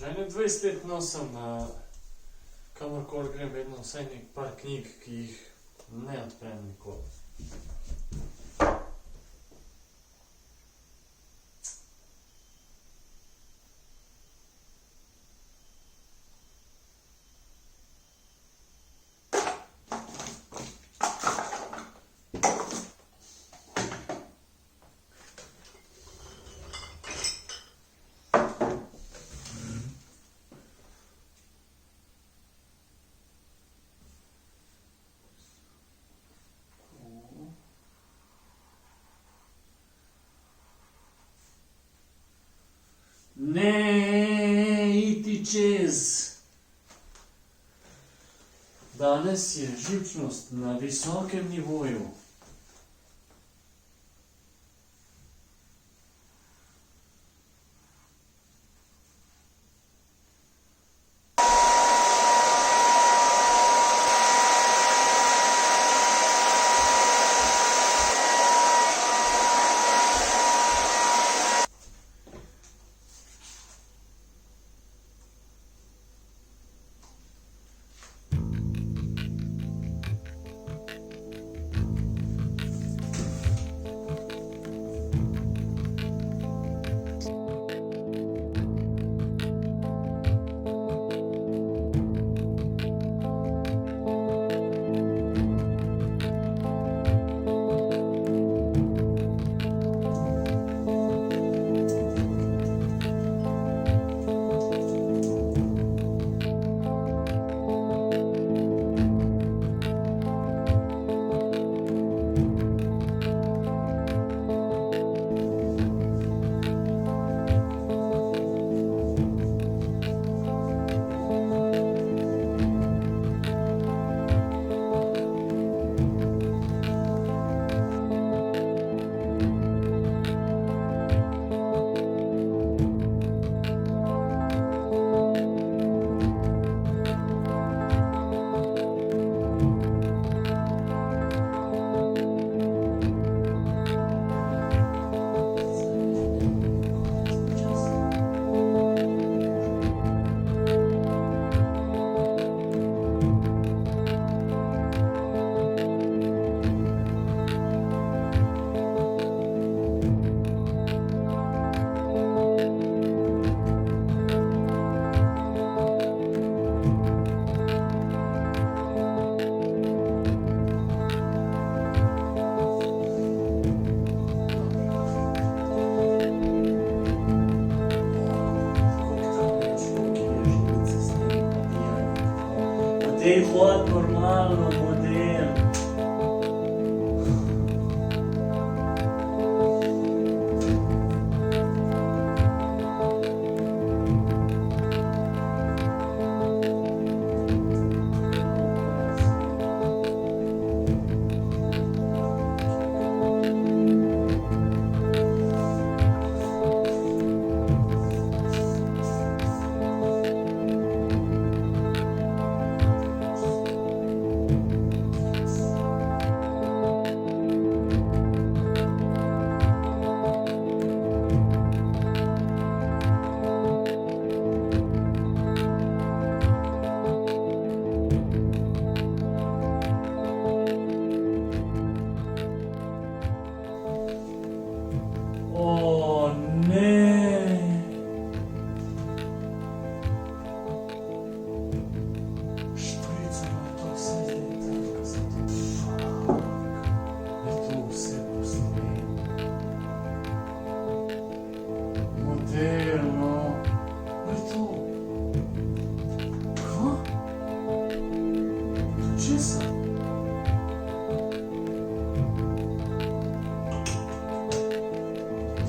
Že 20 let nosim kamorkoli grem, vedno vsaj nek par knjig, ki jih ne odprem nikoli. Ne iti čez. Danes je živčnost na visokem nivoju. Dej hod normalno, model.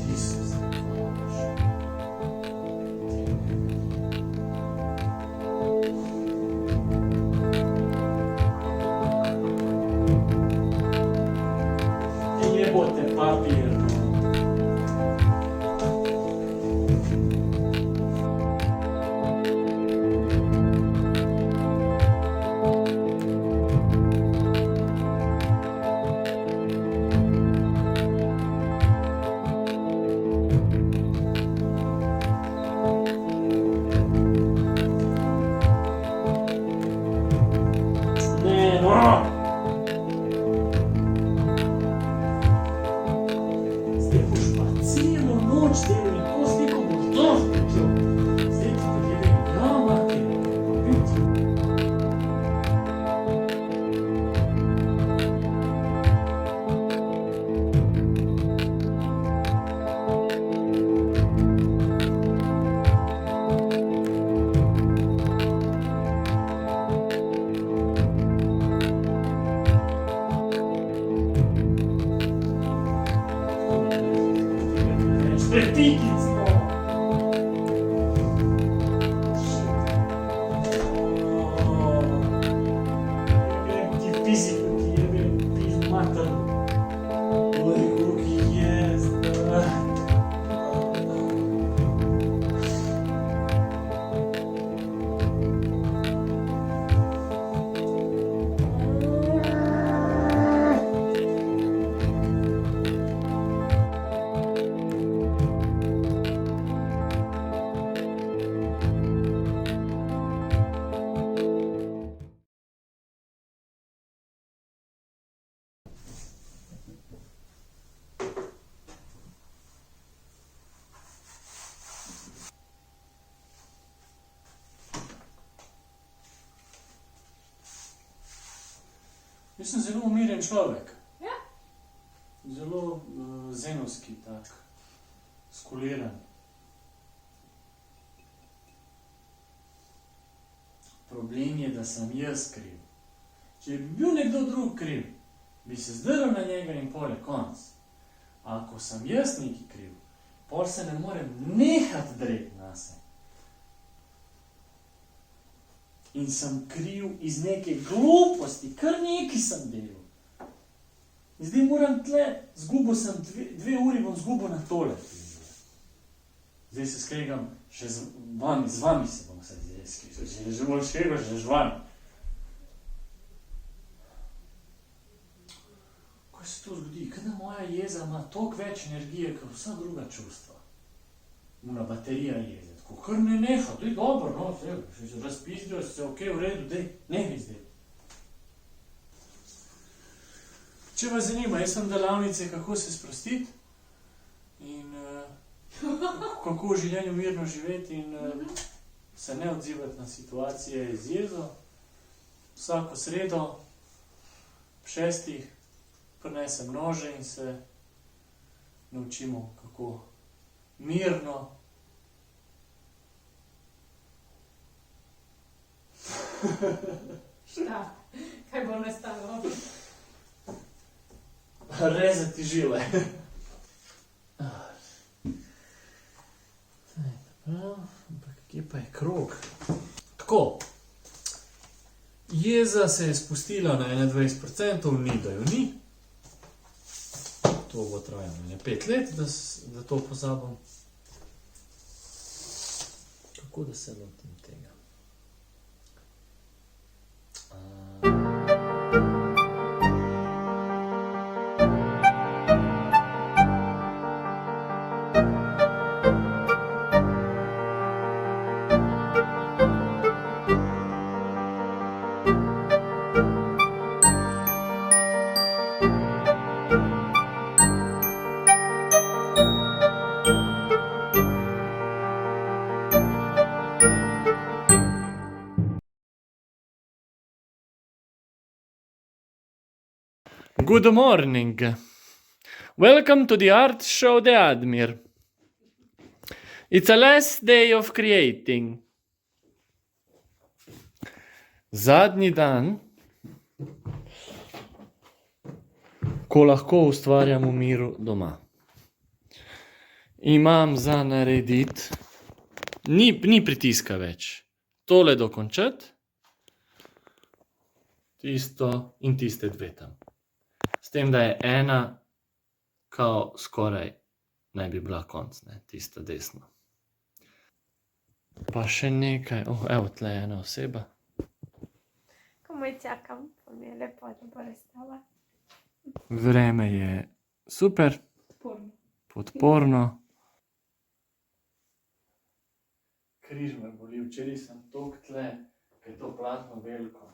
Ti Zdaj boš pa celo noč delal in to zdaj, ko boš dosti počel. Zdaj ti pa glede, ja, Martin, pa biti. Pretikic, no. Grem ti fiziko, ki jebe, piš mater. Oj, koki jezda. Jaz sem zelo umirjen človek. Ja? Zelo zenovski, tak, skuliran. Problem je, da sem jaz kriv. Če bi bil nekdo drug kriv, bi se zdrl na njega in pol je konc. A ako sem jaz neki kriv, pol se ne morem nehat dreti nase. In sem kriv iz neke gluposti, kar nekaj sem delal. In zdaj moram tle, zgubil sem 2 uri, bom zgubil na tole. Zdaj se skregam, še z vami se bom zdaj skregal, že bolj skregal, že z vami. Kaj se to zgodi? Kaj da moja jeza ima toliko več energije, kot vsa druga čustva? Muna baterija jeze. Ko kar ne neha, to je dobro, no, še se razpizdijo, se okej, v redu, dej, nehaj zdaj. Če vas zanima, jaz sem delavnice, kako se sprostiti in kako v življenju mirno živeti in se ne odzivati na situacije z jezo. Vsako sredo ob 6 prinesem nože in se naučimo, kako mirno Šta? Kaj bo nastalo? rezati žile. Ampak kje pa je krog? Tako. Jeza se je spustila na 21%, ni da jo ni. To bo trajalo 5 let, da to pozabim. Kako da se lotim tega? Good morning. Welcome to the art show de Admir. It's a last day of creating. Zadnji dan, ko lahko ustvarjam v miru doma. Imam za narediti, ni pritiska več, tole dokončati, tisto in tiste 2 tam. S tem, da je ena, kao skoraj naj bi bila konc, ne, tista desna. Pa še nekaj, evo, tle je ena oseba. Komaj čakam, pa mi je lepo, da bo razstava. Vreme je super, podporno. Križ me boli, včeraj sem toliko tle, ker je to platno veliko.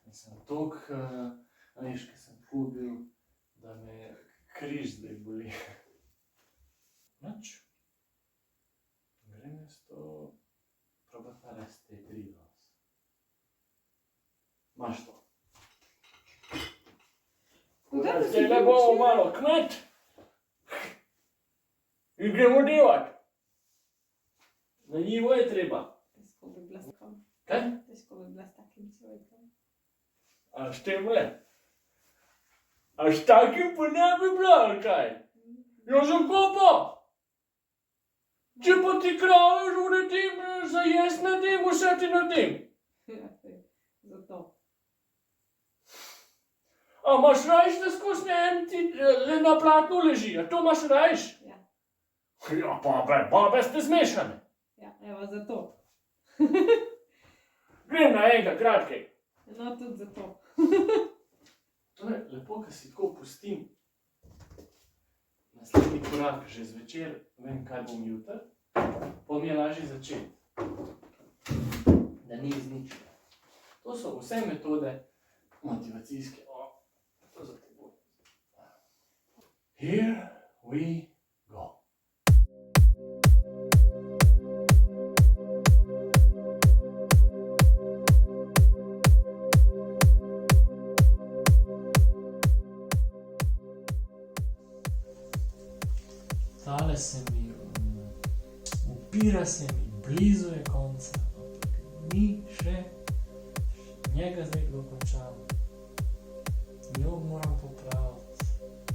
In sem toliko, veš, ki sem tako bil, da me križ zdaj boli. Nič. Grem jaz to probat narediti te 3 danes. Imaš to. Zdaj le bomo malo kmet. In gremo delat. Na njivo je treba. Težko bi bila s kom. Kaj? Težko bi bila s takim človekom. A s tem le? A s takim pa ne bi bila, ali kaj? Ja, zakaj pa? Če pa ti krave uredim, za jesti naredim, vse ti naredim. Ja, sej, zato. A imaš rajš, da skozi en ti na platnu leži? A to imaš rajš? Ja. Ja, babe ste zmešane. Ja, evo, zato. Grem na enega kratkej. No, tudi zato. To je lepo, ko si tako pustim. Naslednji korak, že zvečer, vem, kaj bom jutri, pa mi je lažje začeti. Da ni izničeno. To so vse metode motivacijske. To za te bo. Here we go. Tale se mi upira, se mi blizu je konca, ampak ni še njega zdaj dokončam. Njo moram popraviti,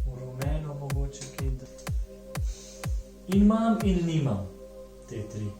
v rumeno mogoče kaj. In imam in nimam te 3.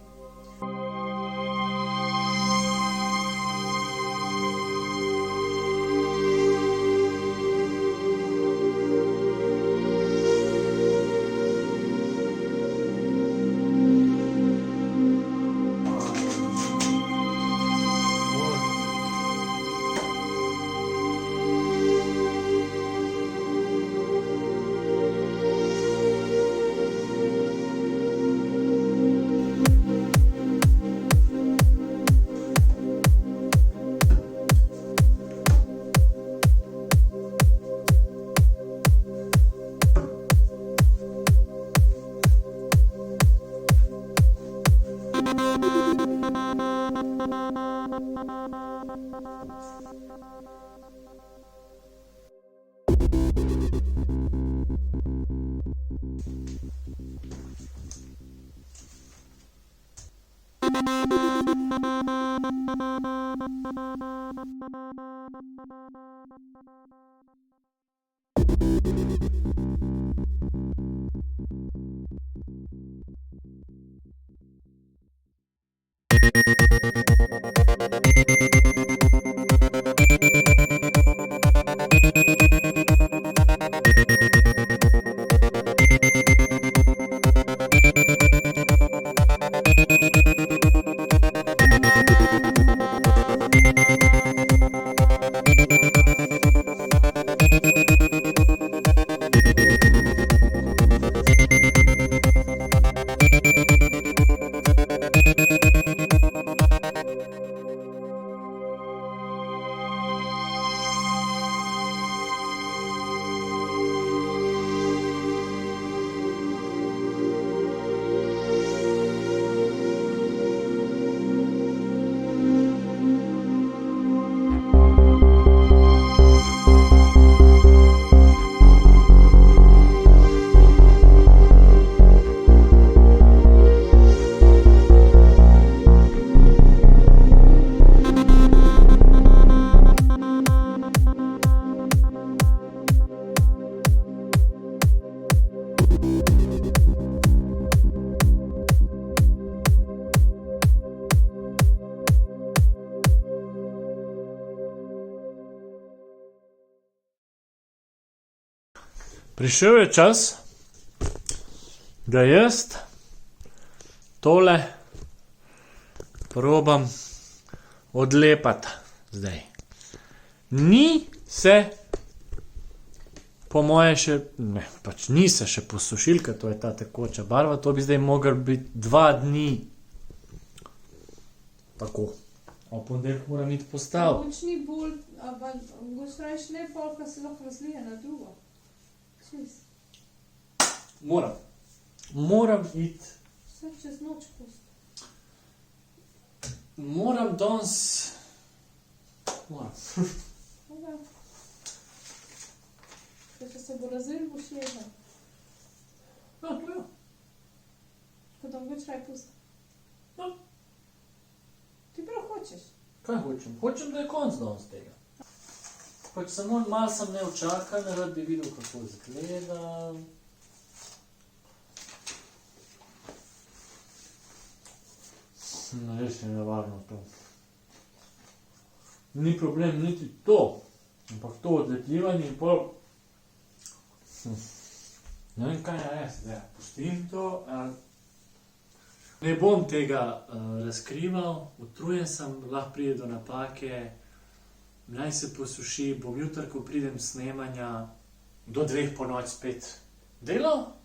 Prišel je čas, da jaz tole probam odlepati zdaj. Ni se, po moje še, ne, pač ni se še posušilka, to je ta tekoča barva, to bi zdaj mogel biti 2 dni. Tako. O ponedeljek moram iti postaviti. Nočni bolj, Ampak boš rajš ne polka se lahko razlije na drugo. Čist. Moram iti. Vse čez noč pusti. Moram danes. Moram. Dobro. Če se bo razvil, boš jedel. Ja, to je. Ko da boš raj pusti. Ja. Ti prav hočeš. Kaj hočem? Hočem, da je konc danes tega. Pač samo malo sem neučakan, rad bi videl, kako izgleda. No, res je nevarno to. Ni problem niti to, ampak to odletljivanje in pol. Ne vem, kaj narediti zdaj. Pustim to. Ne bom tega razkrival, utrujen sem, lahko pride do napake, naj se posuši, bom jutri, ko pridem s snemanja, do 2 ponoči spet delal.